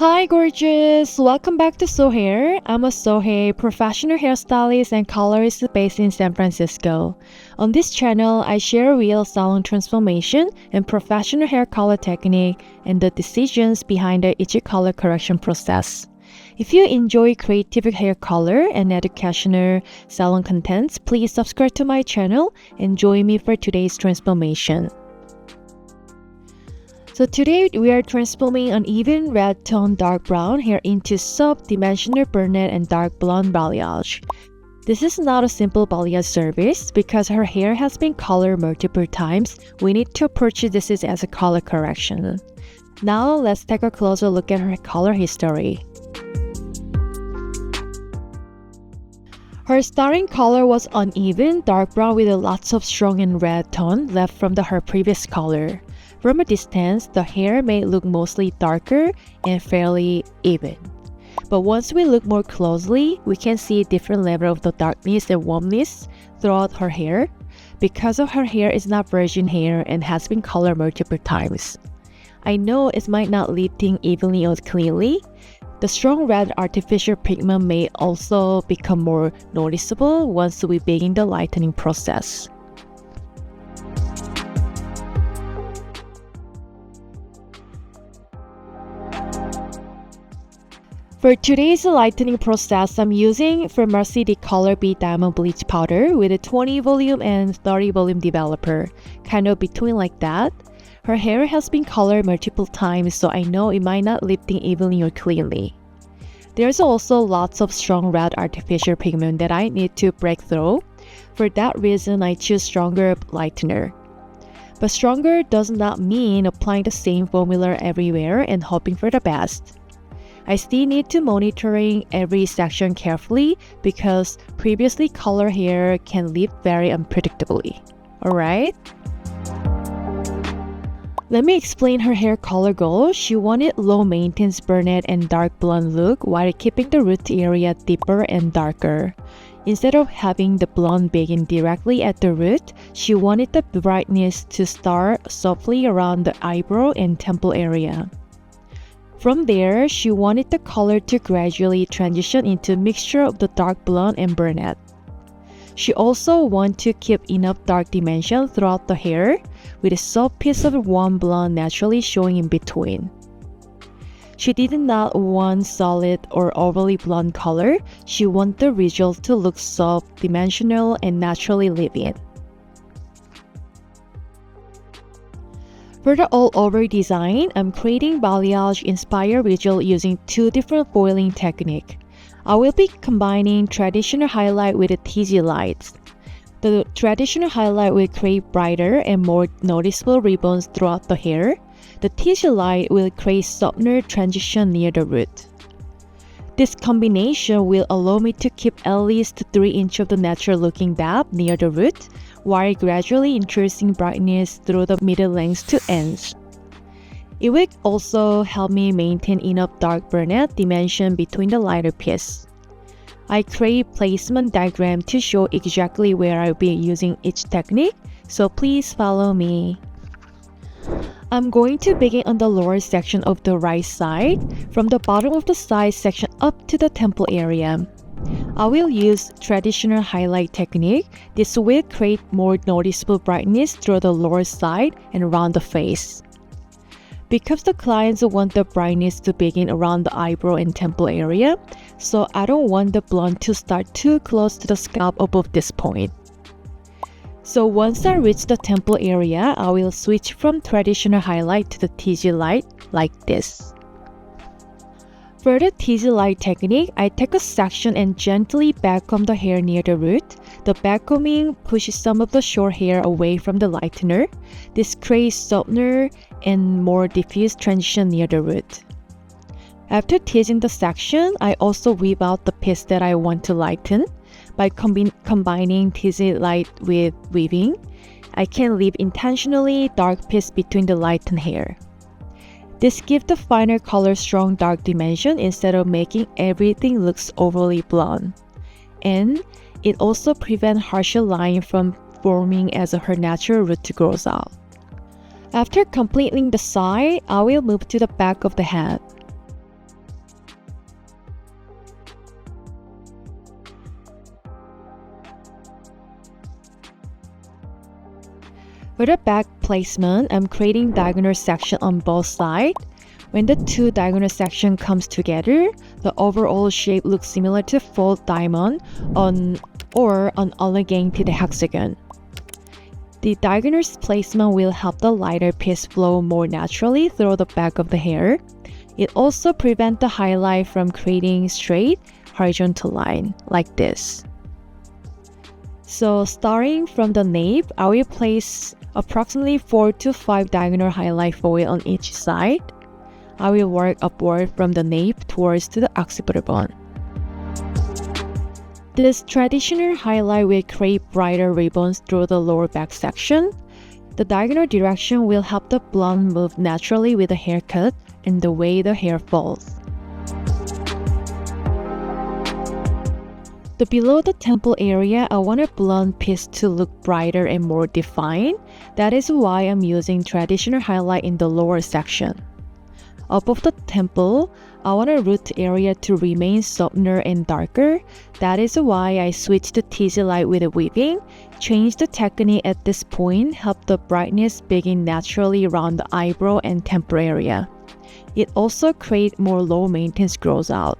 Hi gorgeous! Welcome back to SoHair. I'm a SoHair professional hairstylist and colorist based in San Francisco. On this channel, I share real salon transformation and professional hair color technique and the decisions behind each color correction process. If you enjoy creative hair color and educational salon contents, please subscribe to my channel and join me for today's transformation. So today we are transforming an even red tone dark brown hair into soft dimensional brunette and dark blonde balayage. This is not a simple balayage service because her hair has been colored multiple times. We need to approach this as a color correction. Now let's take a closer look at her color history. Her starting color was uneven dark brown with lots of strong and red tone left from her previous color. From a distance, the hair may look mostly darker and fairly even. But once we look more closely, we can see a different level of the darkness and warmness throughout her hair because of her hair is not virgin hair and has been colored multiple times. I know it might not lifting evenly or cleanly. The strong red artificial pigment may also become more noticeable once we begin the lightening process. For today's lightening process, I'm using Pharmacy the Color B Diamond Bleach Powder with a 20 volume and 30 volume developer, kind of between like that. Her hair has been colored multiple times, so I know it might not lifting evenly or cleanly. There's also lots of strong red artificial pigment that I need to break through. For that reason, I choose stronger lightener. But stronger does not mean applying the same formula everywhere and hoping for the best. I still need to monitoring every section carefully because previously colored hair can lift very unpredictably. Alright? Let me explain her hair color goal. She wanted low maintenance brunette and dark blonde look while keeping the root area deeper and darker. Instead of having the blonde begin directly at the root, she wanted the brightness to start softly around the eyebrow and temple area. From there, she wanted the color to gradually transition into a mixture of the dark blonde and brunette. She also wanted to keep enough dark dimension throughout the hair, with a soft piece of warm blonde naturally showing in between. She did not want solid or overly blonde color. She wanted the result to look soft, dimensional, and naturally live-in. For the all-over design, I'm creating balayage-inspired visual using two different foiling techniques. I will be combining traditional highlight with the TG lights. The traditional highlight will create brighter and more noticeable ribbons throughout the hair. The TG light will create softer transition near the root. This combination will allow me to keep at least 3 inches of the natural looking depth near the root, while gradually introducing brightness through the middle lengths to ends. It will also help me maintain enough dark brunette dimension between the lighter piece. I create placement diagram to show exactly where I'll be using each technique, so please follow me. I'm going to begin on the lower section of the right side, from the bottom of the side section up to the temple area. I will use traditional highlight technique. This will create more noticeable brightness through the lower side and around the face. Because the clients want the brightness to begin around the eyebrow and temple area, so I don't want the blonde to start too close to the scalp above this point. So once I reach the temple area, I will switch from traditional highlight to the TG light like this. For the TG light technique, I take a section and gently backcomb the hair near the root. The backcombing pushes some of the short hair away from the lightener. This creates softer and more diffuse transition near the root. After teasing the section, I also weave out the piece that I want to lighten. By combining TG light with weaving, I can leave intentionally dark piece between the lightened hair. This gives the finer color strong dark dimension instead of making everything looks overly blonde. And it also prevents harsher line from forming as her natural root grows out. After completing the side, I will move to the back of the head. For the back placement, I'm creating diagonal section on both sides. When the two diagonal section comes together, the overall shape looks similar to fold diamond or an elongated hexagon. The diagonal placement will help the lighter piece flow more naturally through the back of the hair. It also prevents the highlight from creating straight, horizontal line like this. So starting from the nape, I will place approximately 4 to 5 diagonal highlight foil on each side. I will work upward from the nape towards to the occipital bone. This traditional highlight will create brighter ribbons through the lower back section. The diagonal direction will help the blonde move naturally with the haircut and the way the hair falls. The below the temple area, I want a blonde piece to look brighter and more defined. That is why I'm using traditional highlight in the lower section. Above the temple, I want a root area to remain softer and darker. That is why I switched to TZ light with the weaving. Change the technique at this point, help the brightness begin naturally around the eyebrow and temple area. It also creates more low maintenance growth out.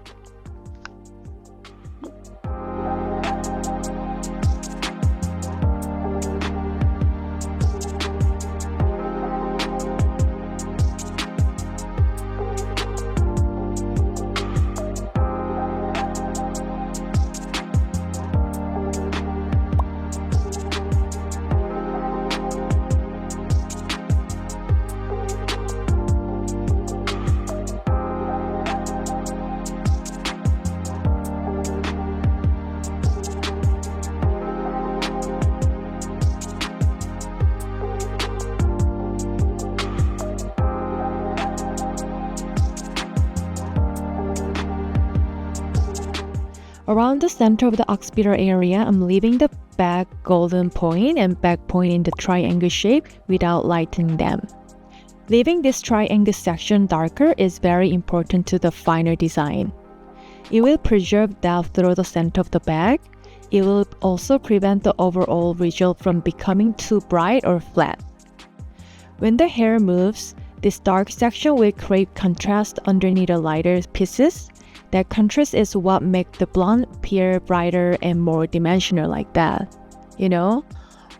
Around the center of the occipital area, I'm leaving the back golden point and back point in the triangle shape without lightening them. Leaving this triangle section darker is very important to the final design. It will preserve depth through the center of the back. It will also prevent the overall result from becoming too bright or flat. When the hair moves, this dark section will create contrast underneath the lighter pieces. That contrast is what makes the blonde appear brighter and more dimensional like that.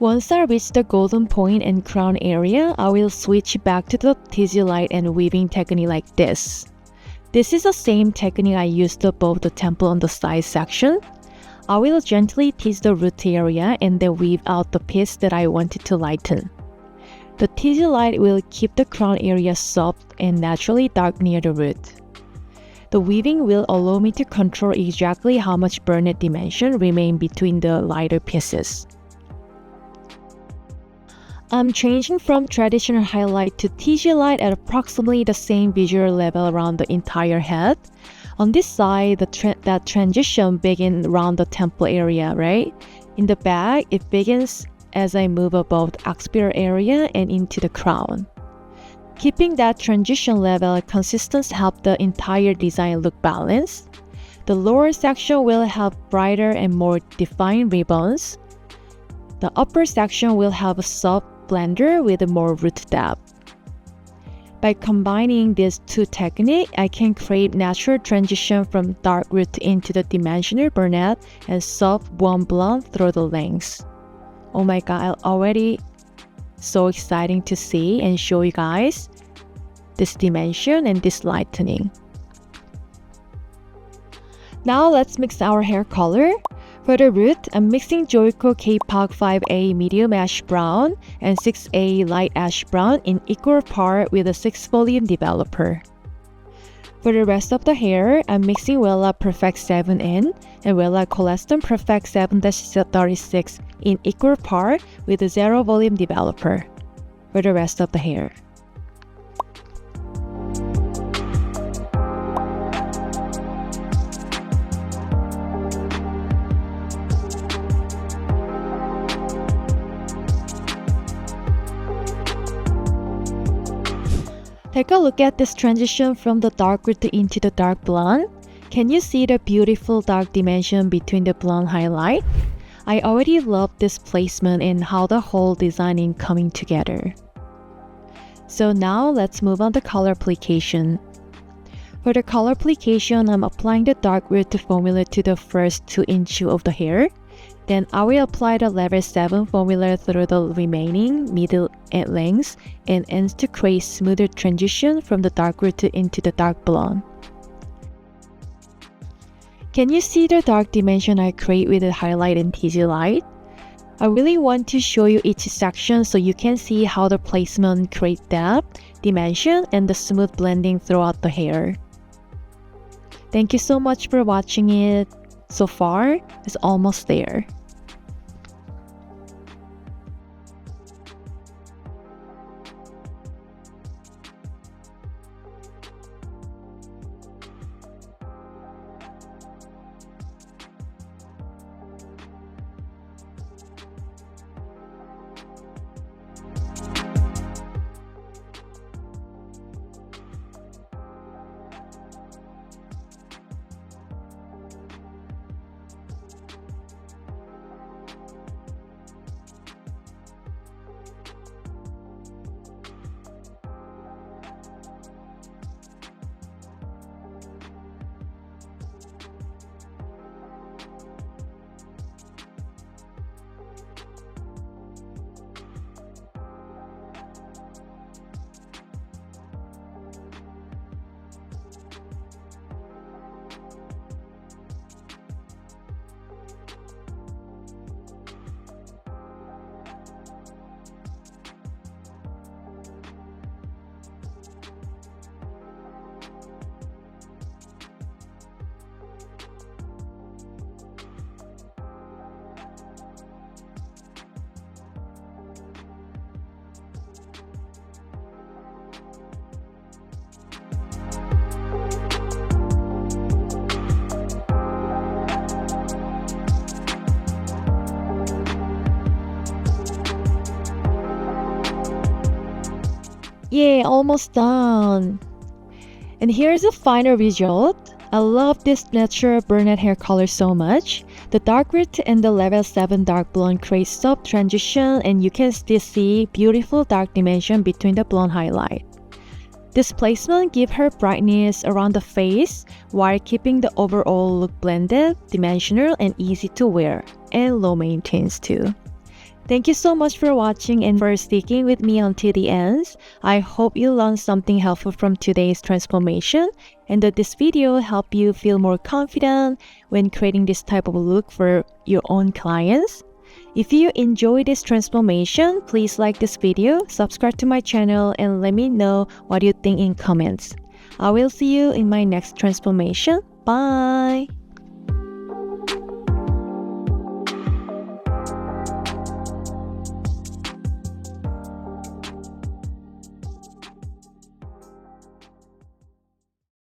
Once I reach the golden point and crown area, I will switch back to the TZ light and weaving technique like this. This is the same technique I used above the temple on the side section. I will gently tease the root area and then weave out the piece that I wanted to lighten. The TZ light will keep the crown area soft and naturally dark near the root. The weaving will allow me to control exactly how much Brunette dimension remain between the lighter pieces. I'm changing from traditional highlight to TZ light at approximately the same visual level around the entire head. On this side, that transition begins around the temple area, right? In the back, it begins as I move above the occipital area and into the crown. Keeping that transition level consistent helps the entire design look balanced. The lower section will have brighter and more defined ribbons. The upper section will have a soft blender with more root depth. By combining these two techniques, I can create natural transition from dark root into the dimensional brunette and soft warm blonde through the lengths. Oh my god, already so exciting to see and show you guys this dimension and this lightening. Now let's mix our hair color. For the root, I'm mixing Joico K-Pop 5A medium ash brown and 6A light ash brown in equal part with a 6 volume developer. For the rest of the hair, I'm mixing Wella Perfect 7N and Wella Coleston Perfect 7-36 in equal part with a 0 volume developer for the rest of the hair. Take a look at this transition from the dark root into the dark blonde. Can you see the beautiful dark dimension between the blonde highlight? I already love this placement and how the whole design is coming together. So now let's move on to color application. For the color application, I'm applying the dark root formula to the first 2 inches of the hair. Then I will apply the level 7 formula through the remaining middle and lengths and ends to create smoother transition from the dark root into the dark blonde. Can you see the dark dimension I create with the highlight and TZ light? I really want to show you each section so you can see how the placement creates depth, dimension, and the smooth blending throughout the hair. Thank you so much for watching it. So far, it's almost there. Yay, almost done! And here's the final result. I love this natural brunette hair color so much. The dark root and the level 7 dark blonde create soft transition and you can still see beautiful dark dimension between the blonde highlight. This placement gives her brightness around the face while keeping the overall look blended, dimensional, and easy to wear, and low maintenance too. Thank you so much for watching and for sticking with me until the end. I hope you learned something helpful from today's transformation and that this video helped you feel more confident when creating this type of look for your own clients. If you enjoyed this transformation, please like this video, subscribe to my channel, and let me know what you think in comments. I will see you in my next transformation. Bye!